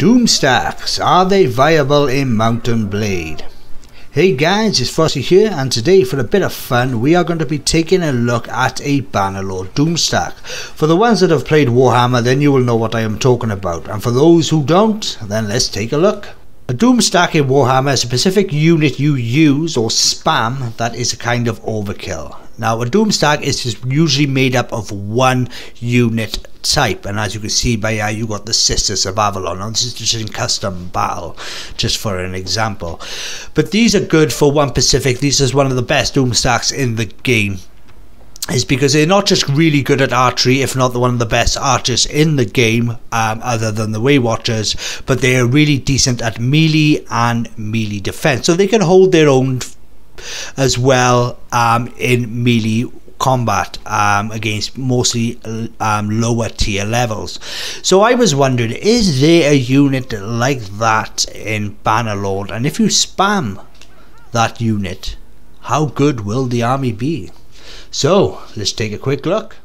Doom stacks, are they viable in Mountain Blade? Hey guys, it's Frosty here, and today for a bit of fun we are going to be taking a look at a Bannerlord Doom stack. For the ones that have played Warhammer, then you will know what I am talking about, and for those who don't, then let's take a look. A Doom stack in Warhammer is a specific unit you use or spam that is a kind of overkill. Now a Doom stack is just usually made up of one unit type, and as you can see by here you got the Sisters of Avalon. Now this is just in custom battle, just for an example, but these are good for one specific. This is one of the best Doom stacks in the game, is because they're not just really good at archery, if not one of the best archers in the game, other than the Way Watchers, but they are really decent at melee and melee defense, so they can hold their own as well in melee combat against mostly lower tier levels. So I was wondering, is there a unit like that in Bannerlord, and if you spam that unit, how good will the army be? So let's take a quick look.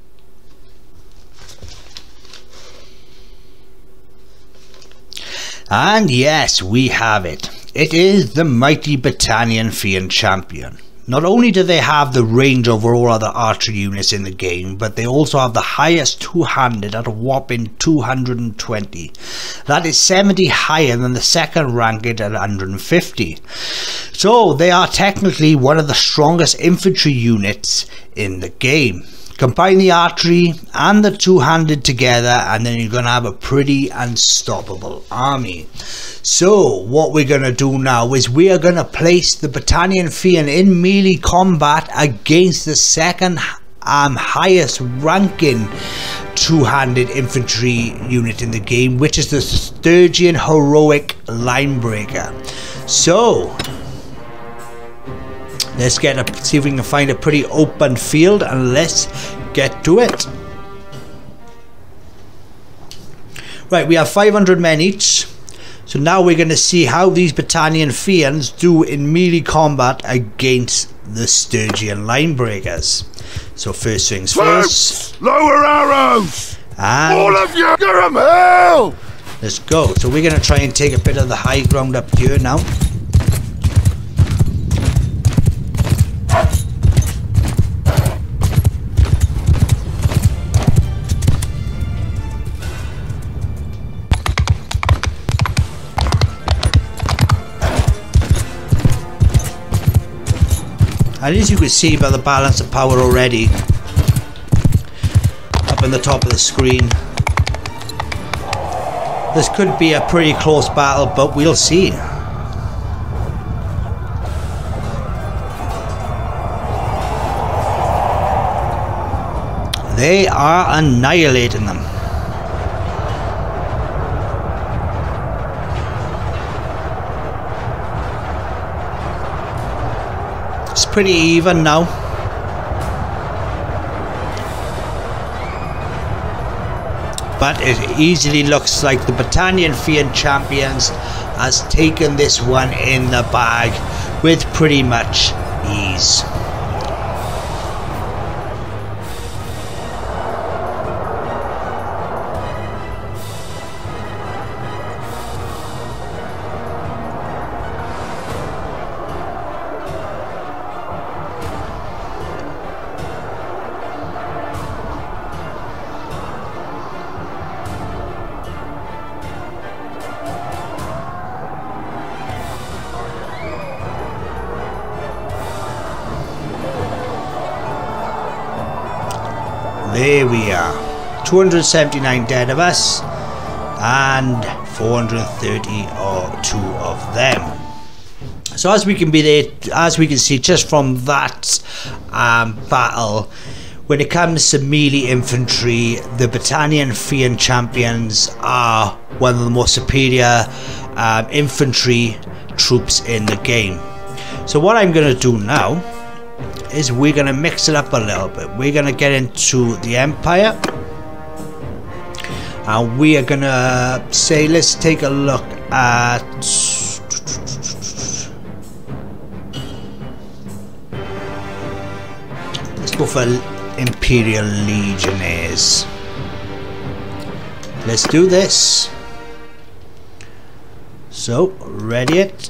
And yes, we have it. It is the mighty Battanian Fiend Champion. Not only do they have the range over all other archery units in the game, but they also have the highest two-handed at a whopping 220. That is 70 higher than the second ranked at 150. So they are technically one of the strongest infantry units in the game. Combine the archery and the two-handed together, and then you're going to have a pretty unstoppable army. So what we're going to do now is we are going to place the Battanian Fiend in melee combat against the second highest ranking two-handed infantry unit in the game, which is the Sturgian Heroic Linebreaker. So let's see if we can find a pretty open field, and let's get to it. Right, we have 500 men each. So now we're going to see how these Battanian Fiends do in melee combat against the Sturgian Linebreakers. So first things first. Lower arrows! And all of you, get 'em hell! Let's go. So we're going to try and take a bit of the high ground up here now. And as you can see by the balance of power already up in the top of the screen, this could be a pretty close battle, but we'll see. They are annihilating them. It's pretty even now. But it easily looks like the Battanian Fiend Champions has taken this one in the bag with pretty much ease. There we are, 279 dead of us and 430 or two of them. So as we can see just from that battle, when it comes to melee infantry, the Battanian Fiend Champions are one of the most superior infantry troops in the game. So what I'm going to do now is we're going to mix it up a little bit. We're going to get into the Empire, and we are going to say, let's take a look at go for Imperial Legionnaires. Let's do this. So, ready it.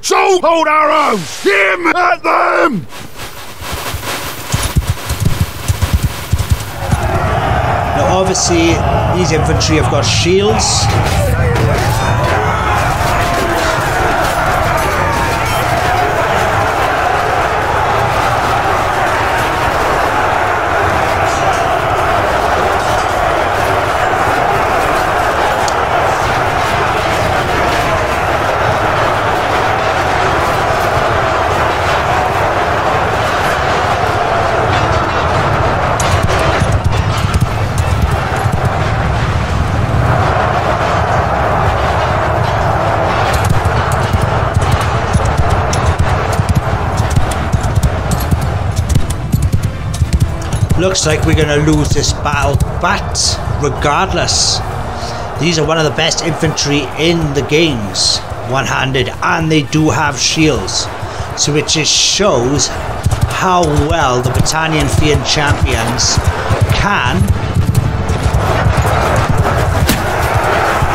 So hold arrows! Aim at them! Now obviously these infantry have got shields. Looks like we're going to lose this battle, but regardless, these are one of the best infantry in the games, one-handed, and they do have shields. So it just shows how well the Battalion Fiend champions can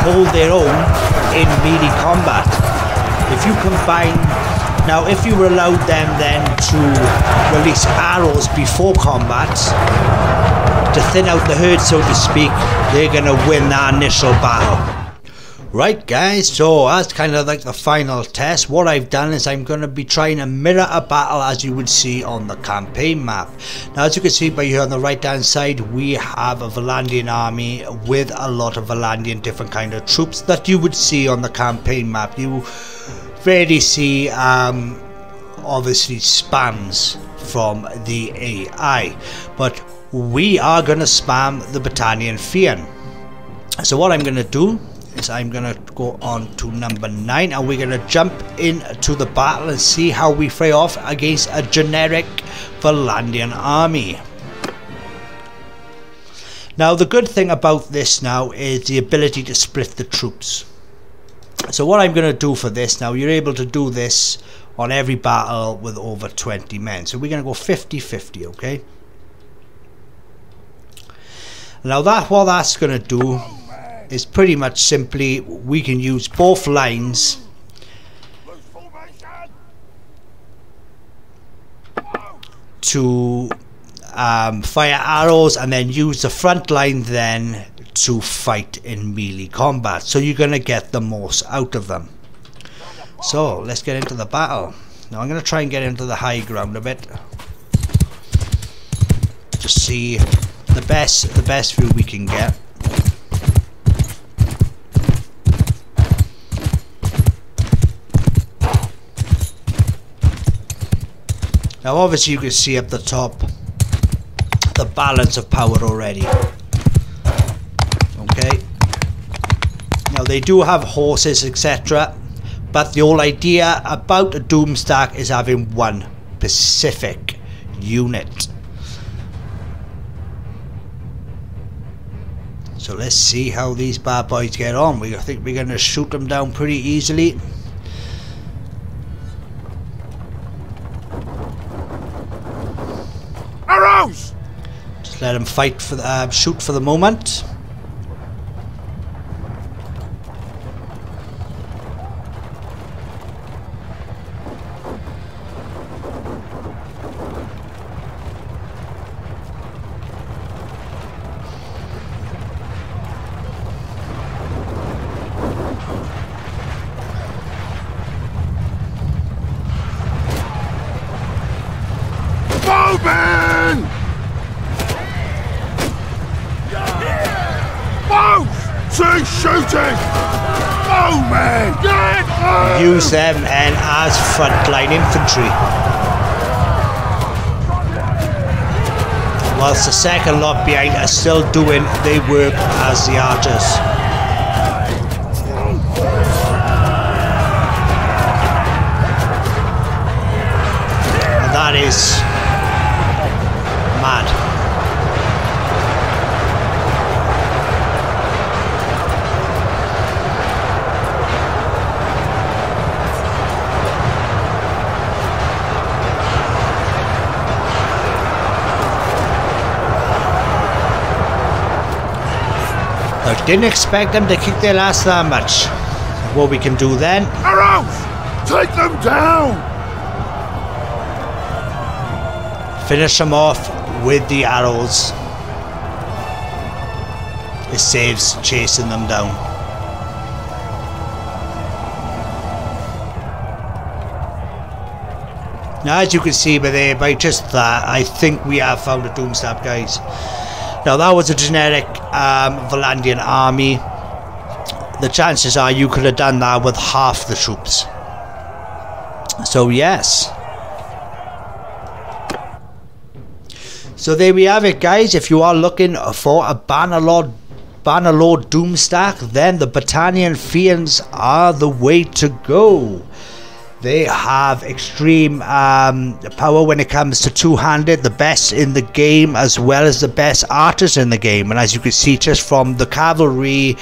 hold their own in melee combat. If you combine, now if you allowed them then to release arrows before combat to thin out the herd, so to speak, they're going to win that initial battle. Right guys, so that's kind of like the final test. What I've done is I'm going to be trying to mirror a battle as you would see on the campaign map. Now as you can see by here on the right hand side, we have a Valandian army with a lot of Valandian different kind of troops that you would see on the campaign map. You rarely see obviously spams from the AI, but we are going to spam the Battalion Fiend. So what I'm going to do is I'm going to go on to number 9 and we're going to jump into the battle and see how we fare off against a generic Valandian army. Now the good thing about this now is the ability to split the troops. So what I'm going to do for this now, you're able to do this on every battle with over 20 men. So we're going to go 50-50, okay? Now what that's going to do is pretty much simply we can use both lines to fire arrows and then use the front line then to fight in melee combat, so you're going to get the most out of them. So let's get into the battle. Now I'm going to try and get into the high ground a bit to see the best view we can get. Now obviously you can see up the top the balance of power already. Okay, now they do have horses etc, but the whole idea about a Doomstack is having one specific unit. So let's see how these bad boys get on. I think we're going to shoot them down pretty easily. Arrows! Just let them fight for the, shoot for the moment. Bowman! Bows! Cease shooting! Bowman! Get them! Use them and as frontline infantry, whilst the second lot behind are still doing their work as the archers. And that is mad. I didn't expect them to kick their ass that much. what we can do then. Arrows! Take them down! Finish them off with the arrows. It saves chasing them down. Now, as you can see by just that, I think we have found a Doomstab, guys. Now, that was a generic Valandian army. The chances are you could have done that with half the troops. So, yes. So there we have it, guys. If you are looking for a Bannerlord Doomstack, then the Battanian Fiends are the way to go. They have extreme power when it comes to two-handed, the best in the game, as well as the best artists in the game. And as you can see, just from the cavalry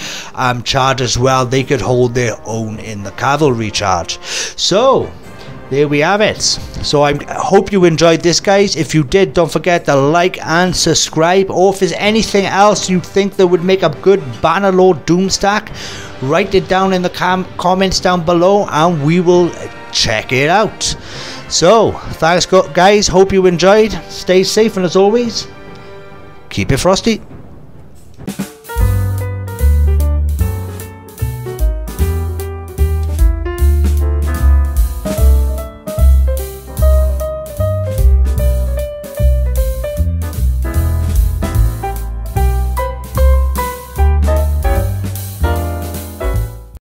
charge as well, they could hold their own in the cavalry charge. So there we have it. So I hope you enjoyed this, guys. If you did, don't forget to like and subscribe. Or if there's anything else you think that would make a good Bannerlord Doomstack, write it down in the comments down below and we will check it out. So thanks, guys. Hope you enjoyed. Stay safe, and as always, keep it frosty.